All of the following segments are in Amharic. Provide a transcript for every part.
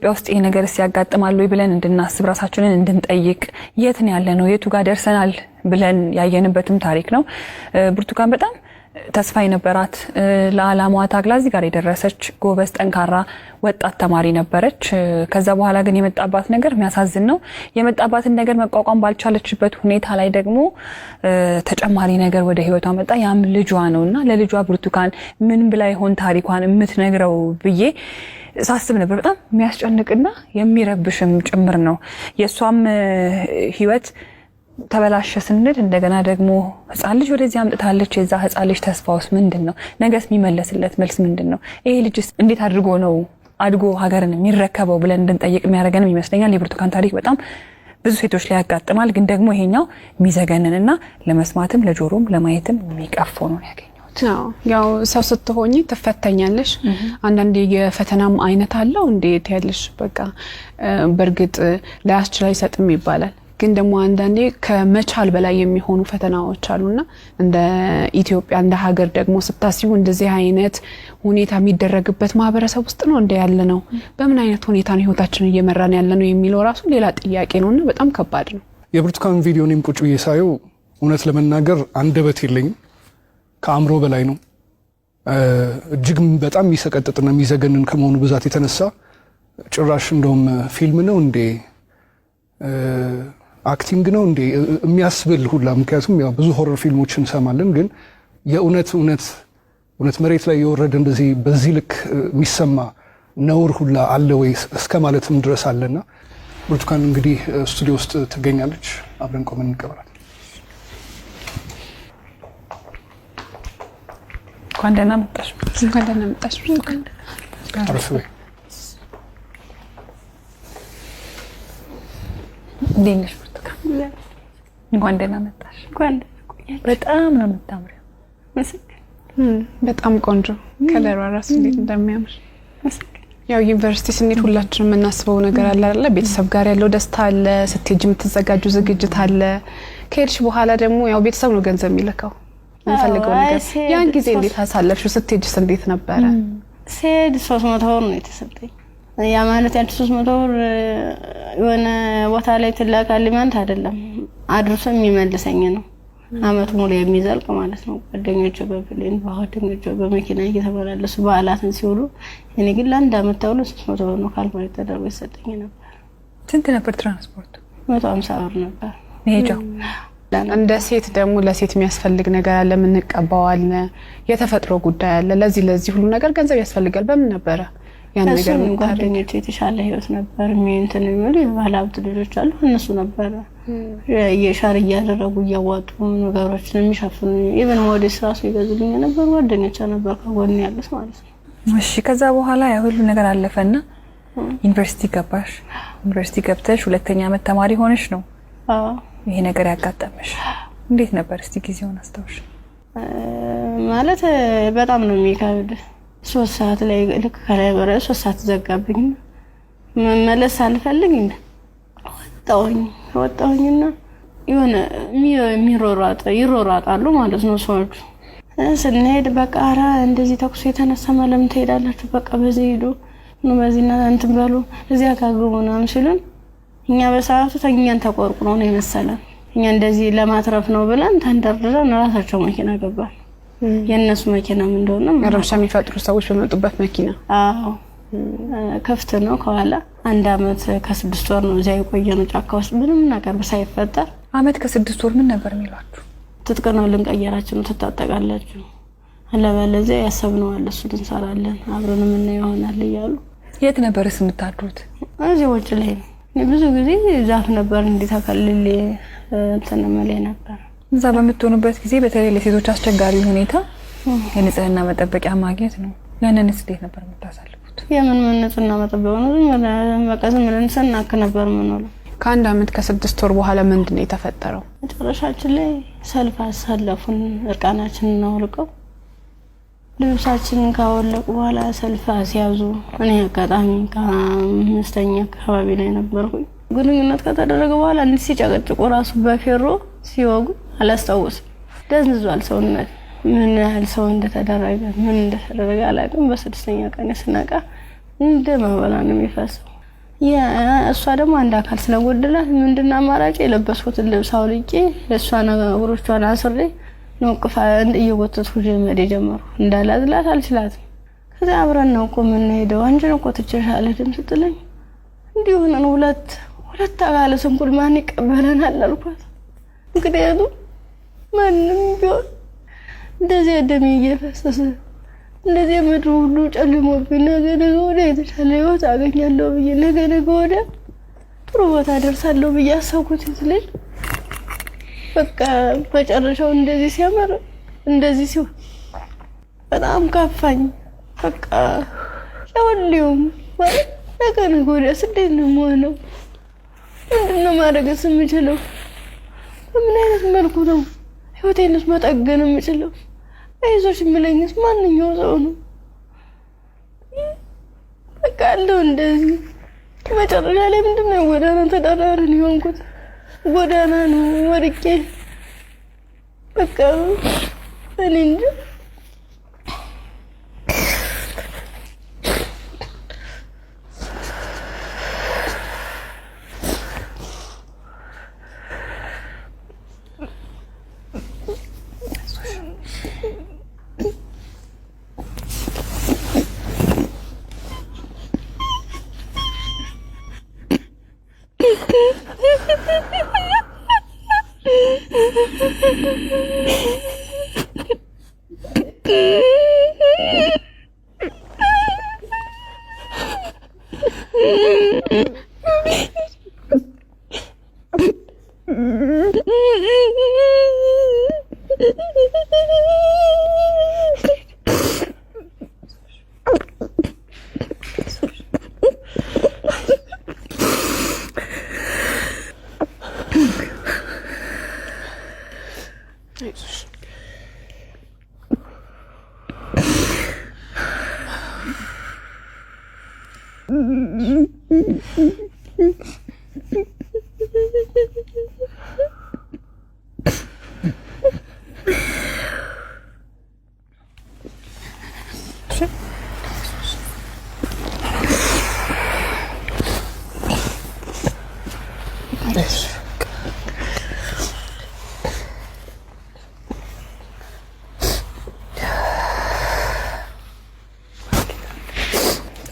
በውስጥ ይሄ ነገር ሲያጋጥማል ወይ ብለን እንድናስብ ራሳችንን እንድንጠይቅ የት ነው ያለነው የቱ ጋር ደርሰናል ብለን ያየንበትም ታሪክ ነው። ብርቱካን በጣም ተስፋ የነበራት ለዓላማዋ ታግላ እዚህ ጋር የደረሰች ጎበዝ ጠንካራ ወጣት ተማሪ ነበረች። ከዛ በኋላ ግን የመጣባት ነገር የሚያሳዝን ነው። የመጣባትን ነገር መቋቋም ባልቻለችበት ሁኔታ ላይ ደግሞ ተጨማሪ ነገር ወደ ህይወቷ መጣ። ያም ልጇ ነውና ለልጇ ብርቱካን ምን ብላ ይሆን ታሪኳን የምትነግረው ብዬ ሳስብ ነበር። በጣም የሚያስጨንቅና የሚረብሽም ጭምር ነው። የሷም ህይወት ተበላሸ ስንል እንደገና ደግሞ ህፃን ልጅ ወደዚህ አምጥታለች። የዛ ህፃን ልጅ ተስፋውስ ምንድነው? ነገስ የሚመለስለት መልስ ምንድነው? ይሄ ልጅስ እንዴት አድርጎ ነው አድጎ ሀገርን የሚረከበው ብለን እንድንጠይቅ የሚያደርገንም ይመስለኛል። የብርቱካን ታሪክ በጣም ብዙ ሴቶች ላይ ያጋጥማል። ግን ደግሞ ይሄኛው የሚዘገንንና ለመስማትም ለጆሮም ለማየትም የሚቀፈው ነው ያገኘው። ያው ሰው ስትሆኚ ተፈተኛለሽ። አንዳንዴ የፈተናም አይነት አለው እንዴት ያለሽ በቃ በርግጥ ላያስችል አይሰጥም ይባላል። ግን ደግሞ አንዳንዴ ከመቻል በላይ የሚሆኑ ፈተናዎች አሉና እንደ ኢትዮጵያ እንደ ሀገር ደግሞ ስታስቡ እንደዚህ አይነት ሁኔታ የሚደረግበት ማህበረሰብ ውስጥ ነው እንደ ያለ ነው። በምን አይነት ሁኔታ ነው ህይወታችንን እየመራን ያለ ነው የሚለው ራሱ ሌላ ጥያቄ ነውና በጣም ከባድ ነው። የብርቱካን ቪዲዮንም ቁጭ ብዬ ሳየው እውነት ለመናገር አንደበት የለኝም። ከአእምሮ በላይ ነው። እጅግ በጣም የሚሰቀጥጥና የሚዘገንን ከመሆኑ ብዛት የተነሳ ጭራሽ እንደውም ፊልም ነው እንዴ አክቲንግ ነው እንዴ የሚያስብል ሁላ። ምክንያቱም ያው ብዙ ሆረር ፊልሞችን እንሰማለን፣ ግን የእውነት መሬት ላይ የወረደ እንደዚህ በዚህ ልክ የሚሰማ ነውር ሁላ አለ ወይ እስከ ማለትም ድረስ አለና ብርቱካን እንግዲህ ስቱዲዮ ውስጥ ትገኛለች። አብረን ቆመን እንቀበላለን። እንኳን ደህና መጣሽ። እንኳን ደህና መጣሽ ብርቱካን። አረፈይ እንዴት ብርቱካን? እንኳን ደህና መጣሽ። በጣም ነው የምታምሪው። በጣም ቆንጆ ከለሯ ራሱ እንዴት እንደሚያምር። ያው ዩኒቨርሲቲ ስንሄድ ሁላችንም የምናስበው ነገር አለ አይደል? ቤተሰብ ጋር ያለው ደስታ አለ፣ ስትሄጂ የምትዘጋጁ ዝግጅት አለ። ከሄድሽ በኋላ ደግሞ ያው ቤተሰብ ነው ገንዘብ የሚልከው እንፈልገው ነገር። ያን ጊዜ እንዴት አሳለፍሽው? ስትሄጂስ እንዴት ነበረ? ስሄድ 300 ብር ነው የተሰጠኝ። ያ ማለት ያን 300 ብር የሆነ ቦታ ላይ ትላካልኝ ማለት አይደለም፣ አድርሶ የሚመልሰኝ ነው። አመት ሙሉ የሚዘልቅ ማለት ነው። ጓደኞቼ በፕሌን በሆቴሎች በመኪና እየተመላለሱ በዓላትን ሲውሉ እኔ ግን ለአንድ አመት ተብሎ 300 ብር ነው ካልኩሌት ተደርጎ ይሰጠኝ ነበር። ስንት ነበር ትራንስፖርቱ? 150 ብር ነበር ሄጃው። እንደ ሴት ደግሞ ለሴት የሚያስፈልግ ነገር አለ፣ ምን እንቀባዋል፣ የተፈጥሮ ጉዳይ አለ። ለዚህ ሁሉ ነገር ገንዘብ ያስፈልጋል። በምን ነበረ ያን ነገር? ምን ጓደኞቼ የተሻለ ህይወት ነበር እንትን የሚሉ ባለሀብት ልጆች አሉ። እነሱ ነበር የሻር እያደረጉ እያዋጡ ነገሮችን የሚሸፍኑ ኢቭን ሞዴስ ራሱ ይገዙልኝ ነበር። ጓደኞቼ ነበር ከጎን ያሉት ማለት ነው። እሺ ከዛ በኋላ ያ ሁሉ ነገር አለፈና ዩኒቨርሲቲ ገባሽ። ዩኒቨርሲቲ ገብተሽ ሁለተኛ አመት ተማሪ ሆነሽ ነው ይሄ ነገር ያጋጠመሽ። እንዴት ነበር እስቲ ጊዜውን አስታውሽ? ማለት በጣም ነው የሚከብድ። 3 ሰዓት ላይ ልክ ከላይ ወረ 3 ሰዓት ዘጋብኝ። መመለስ አልፈልግ ወጣሁኝና የሆነ ይሮራጣሉ ማለት ነው ሰዎቹ። ስንሄድ በቃ ኧረ እንደዚህ ተኩስ የተነሳ ለምን ትሄዳላችሁ? በቃ በዚህ ሄዱ ነው በዚህና እንትን በሉ እዚያ ካገቡ ነው ሲሉን እኛ በሰዓቱ ተኛን ተቆርቁሮ ነው የመሰለን። እኛ እንደዚህ ለማትረፍ ነው ብለን ተንደርድረን ራሳቸው መኪና ገባን። የነሱ መኪና ምን እንደሆነ ረብሻ የሚፈጥሩ ሰዎች በመጡበት መኪና። አዎ ከፍተ ነው ከኋላ 1 አመት ከ6 ወር ነው እዚያ የቆየነው ጫካ ውስጥ ምንም ነገር ሳይፈጠር። አመት ከ6 ወር ምን ነበር የሚሏችሁ? ትጥቅ ነው ልንቀየራችሁ ነው ትታጠቃላችሁ፣ አለበለዚያ ያሰብነው አለ እሱ እንሰራለን አብረን ምን ይሆናል እያሉ። የት ነበርስ የምታድሩት? እዚህ ውጭ ላይ ነው። ብዙ ጊዜ ዛፍ ነበር እንዲተከልል እንትን መለይ ነበር። እዛ በምትሆኑበት ጊዜ በተለይ ለሴቶች አስቸጋሪ ሁኔታ የንጽህና መጠበቂያ ማግኘት ነው። ያንንስ እንዴት ነበር የምታሳልፉት? የምን ንጽህና መጠበቂያ ነው? መቀዘም ለንሰናክ ነበር ምንለው። ከ1 አመት ከ6 ወር በኋላ ምንድነው የተፈጠረው? መጨረሻችን ላይ ሰልፍ አሳለፉን። እርቃናችንን አውልቀው ልብሳችንን ካወለቁ በኋላ ሰልፍ አስያዙ። እኔ አጋጣሚ ከአምስተኛ አካባቢ ላይ ነበርኩኝ። ግንኙነት ከተደረገ በኋላ እንዴት ሲጨቀጭቁ ራሱ በፌሮ ሲወጉ አላስታውስም። ደንዝዟል ሰውነት። ምን ያህል ሰው እንደተደረገ አላውቅም። በ6ኛ ቀን ስነቃ እንደ ማበላ ነው የሚፈሰው። እሷ ደግሞ አንድ አካል ስለጎደላት ምንድነው አማራጭ የለበስኩትን ልብስ አውልቄ ለሷ ነገሮቿን አስሬ ነው ቅፋ እየወተትኩ ጀመር ጀመሩ እንዳላዝላት አልችላትም። ከዛ አብረን ነው ምን ሄደው አንቺ ነው ቆጥቼሻለ ድምጽ ጥለኝ እንዲሁ ነው ሁለት አካለ ስንኩል ማን ይቀበለናል አልኳት። ምክንያቱም ማንም ቢሆን እንደዚህ ደም እየፈሰሰ እንደዚህ ምድሩ ሁሉ ጨልሞብኝ ነገ ወዲያ የተሻለ ህይወት አገኛለሁ ብዬ ነገ ወዲያ ጥሩ ቦታ ደርሳለሁ ብዬ አሰብኩት ልጅ በቃ በጨረሻው እንደዚህ ሲያመር እንደዚህ ሲሆን በጣም ካፋኝ። በቃ ለሁሉም ነገ ወዲያ እንዴት ነው የምሆነው? ምንድነው ማድረግስ የምችለው? በምን አይነት መልኩ ነው ህይወቴንስ መጠገን የምችለው? አይዞሽ የሚለኝስ ማንኛው ሰው ነው? በቃ አለው እንደዚህ መጨረሻ ላይ ምንድነው ጎዳና ተዳዳሪ የሆንኩት? ጎዳና ነው ወድቄ በቃ እኔ እንጂ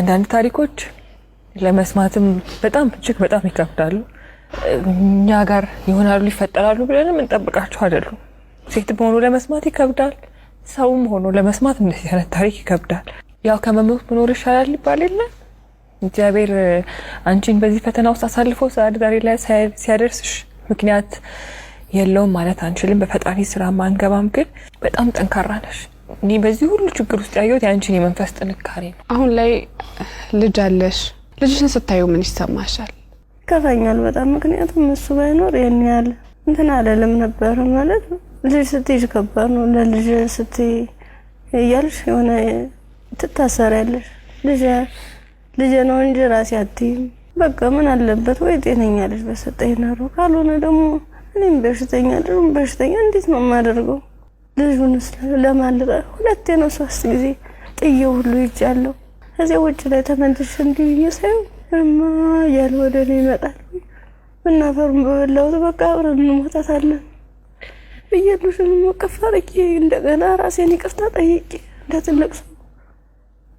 አንዳንድ ታሪኮች ለመስማትም በጣም እጅግ በጣም ይከብዳሉ። እኛ ጋር ይሆናሉ ይፈጠራሉ ብለንም እንጠብቃቸው አይደሉም። ሴት ሆኖ ለመስማት ይከብዳል፣ ሰውም ሆኖ ለመስማት እንደዚህ አይነት ታሪክ ይከብዳል። ያው ከመሞት መኖር ይሻላል ይባል የለ። እግዚአብሔር አንቺን በዚህ ፈተና ውስጥ አሳልፎ ዛሬ ላይ ሲያደርስሽ ምክንያት የለውም ማለት አንችልም። በፈጣሪ ስራ ማንገባም፣ ግን በጣም ጠንካራ ነሽ። እኔ በዚህ ሁሉ ችግር ውስጥ ያየሁት ያንቺን የመንፈስ ጥንካሬ ነው። አሁን ላይ ልጅ አለሽ። ልጅሽን ስታዩ ምን ይሰማሻል? ከፋኛል በጣም። ምክንያቱም እሱ ባይኖር የኔ ያለ እንትን አይደለም ነበር ማለት ልጅ ስትይዥ ከባድ ነው። ለልጅ ስትይ እያልሽ የሆነ ትታሰሪያለሽ። ልጅ ነው እንጂ ራሴ አትይም። በቃ ምን አለበት ወይ ጤነኛ ልጅ በሰጠኝ ነው። ካልሆነ ደግሞ እኔም በሽተኛ እንዴት ነው የማደርገው? ልጁንስ ለማልቀ ሁለቴ ነው 3 ጊዜ ጥዬው ሁሉ ይጫለው። እዚህ ውጭ ላይ ተመንትሽ እንዲይሰው ያለ ወደኔ ይመጣል። እናፈሩን በበላው በቃ አብረን እንሞታታለን ብዬልሽም መቀፋረቂ እንደገና ራሴን ይቅርታ ጠይቄ እንደትልቅ ሰው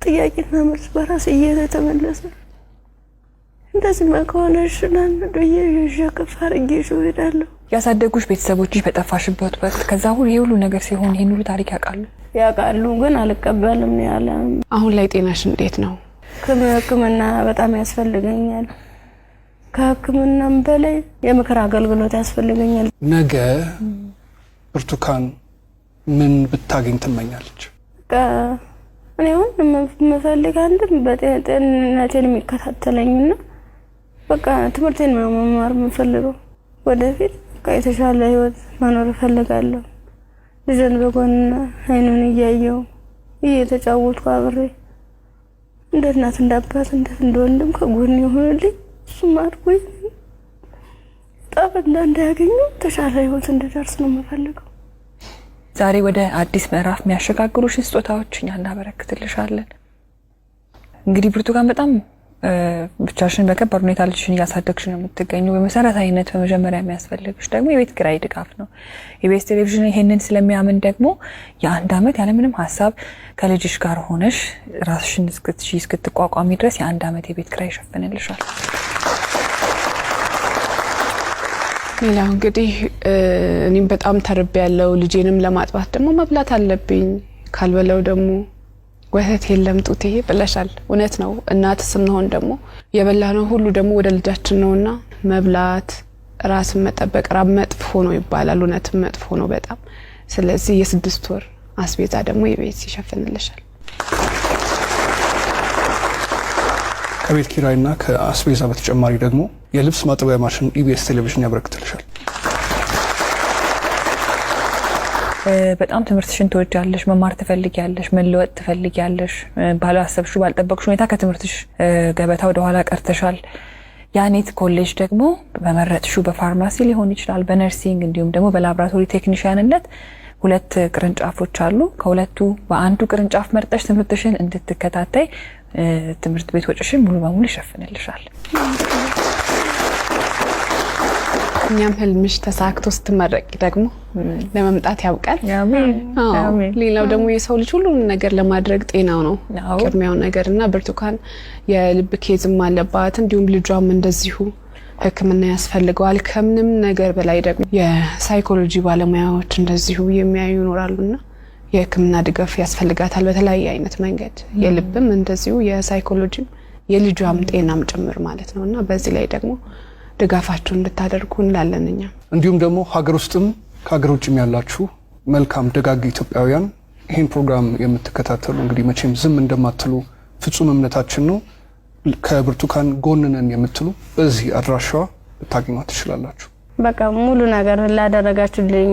ጥያቄና መልስ በራሴ እየተመለሰ እንደዚህ ማከሆነሽ ናን ደየሽ ከፋረቂ ሹይዳለሁ። ያሳደጉሽ ቤተሰቦችሽ በጠፋሽበት ወቅት ከዛ ሁሉ ነገር ሲሆን ይሄን ሁሉ ታሪክ ያውቃሉ፣ ግን አልቀበልም ያለ። አሁን ላይ ጤናሽ እንዴት ነው? ከሕክምና በጣም ያስፈልገኛል። ከሕክምናም በላይ የምክር አገልግሎት ያስፈልገኛል። ነገ ብርቱካን ምን ብታገኝ ትመኛለች? እኔ አሁን የምፈልግ አንድም በጤንነቴን የሚከታተለኝና በቃ ትምህርቴን መማር የምፈልገው ወደፊት የተሻለ ህይወት መኖር እፈልጋለሁ። ልጅን በጎንና አይኑን እያየው እየተጫወትኩ አብሬ እንደ እናት እንዳባት እንደ ወንድም ከጎን ይሆንልኝ። እሱም አድርጎኝ ጠብ እንዳያገኙ ተሻለ ህይወት እንድደርስ ነው የምፈልገው። ዛሬ ወደ አዲስ ምዕራፍ የሚያሸጋግሩሽን ስጦታዎች እኛ እናበረክትልሻለን። እንግዲህ ብርቱካን በጣም ብቻሽን በከባድ ሁኔታ ልጅሽን እያሳደግሽ ነው የምትገኘው። በመሰረታዊነት በመጀመሪያ የሚያስፈልግሽ ደግሞ የቤት ኪራይ ድጋፍ ነው። ኢቢኤስ ቴሌቪዥን ይሄንን ስለሚያምን ደግሞ የ1 ዓመት ያለምንም ሀሳብ ከልጅሽ ጋር ሆነሽ ራስሽን እስክትቋቋሚ ድረስ የ1 ዓመት የቤት ኪራይ ይሸፍንልሻል። ሌላው እንግዲህ እኔም በጣም ተርቤያለሁ። ልጄንም ለማጥባት ደግሞ መብላት አለብኝ። ካልበለው ደግሞ ወተት የለም ጡቴ ብለሻል። እውነት ነው። እናት ስንሆን ደግሞ የበላነው ሁሉ ደግሞ ወደ ልጃችን ነውና መብላት፣ ራስን መጠበቅ ራብ መጥፎ ነው ይባላል። እውነትም መጥፎ ነው በጣም። ስለዚህ የ6 ወር አስቤዛ ደግሞ ኢቢኤስ ይሸፍንልሻል። ከቤት ኪራይና ከአስቤዛ በተጨማሪ ደግሞ የልብስ ማጠቢያ ማሽን ኢቢኤስ ቴሌቪዥን ያበረክትልሻል። በጣም ትምህርትሽን ትወጃለሽ፣ መማር ትፈልጊያለሽ፣ መለወጥ ትፈልጊያለሽ። ባላሰብሽው ባልጠበቅሽው ሁኔታ ከትምህርትሽ ገበታ ወደ ኋላ ቀርተሻል። ያኔት ኮሌጅ ደግሞ በመረጥሽው በፋርማሲ ሊሆን ይችላል፣ በነርሲንግ እንዲሁም ደግሞ በላብራቶሪ ቴክኒሽያንነት 2 ቅርንጫፎች አሉ። ከሁለቱ በአንዱ ቅርንጫፍ መርጠሽ ትምህርትሽን እንድትከታተይ ትምህርት ቤት ወጪሽን ሙሉ በሙሉ ይሸፍንልሻል። እኛም ህልምሽ ተሳክቶ ስትመረቂ ደግሞ ለመምጣት ያብቃል። አሜን። ሌላው ደግሞ የሰው ልጅ ሁሉ ነገር ለማድረግ ጤናው ነው ቅድሚያው ነገርና ብርቱካን የልብ ኬዝም አለባት፣ እንዲሁም ልጇም እንደዚሁ ሕክምና ያስፈልገዋል። ከምንም ነገር በላይ ደግሞ የሳይኮሎጂ ባለሙያዎች እንደዚሁ የሚያዩ ይኖራሉና የሕክምና ድጋፍ ያስፈልጋታል በተለያየ አይነት መንገድ። የልብም እንደዚሁ የሳይኮሎጂም የልጇም ጤናም ጭምር ማለት ነውና በዚህ ላይ ደግሞ ድጋፋችሁን እንድታደርጉ እንላለንኛ። እንዲሁም ደግሞ ሀገር ውስጥም ከሀገር ውጭም ያላችሁ መልካም ደጋግ ኢትዮጵያውያን ይህን ፕሮግራም የምትከታተሉ እንግዲህ መቼም ዝም እንደማትሉ ፍጹም እምነታችን ነው። ከብርቱካን ጎን ነን የምትሉ በዚህ አድራሻዋ ልታገኟት ትችላላችሁ። በቃ ሙሉ ነገር ላደረጋችሁልኝ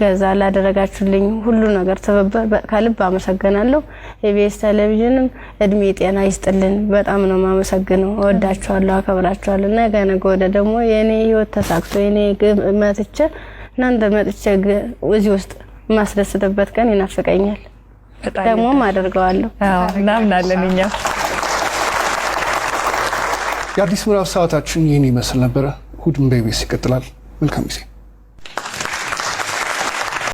ገዛ ላደረጋችሁልኝ ሁሉ ነገር ተበበ ከልብ አመሰግናለሁ። ኢቢኤስ ቴሌቪዥንም እድሜ ጤና ይስጥልን። በጣም ነው ማመሰግነው። ወዳችኋለሁ፣ አከብራችኋለሁ። ነገ ወደ ደግሞ የኔ ህይወት ተሳክቶ የኔ መጥቼ እናንተ መጥቼ እዚህ ውስጥ ማስደስተበት ቀን ይናፍቀኛል። ደግሞም አደርገዋለሁ። እናምናለን እኛ። የአዲስ ምዕራፍ ሰዓታችን ይህን ይመስል ነበረ። እሑድም በኢቢኤስ ይቀጥላል። መልካም ጊዜ።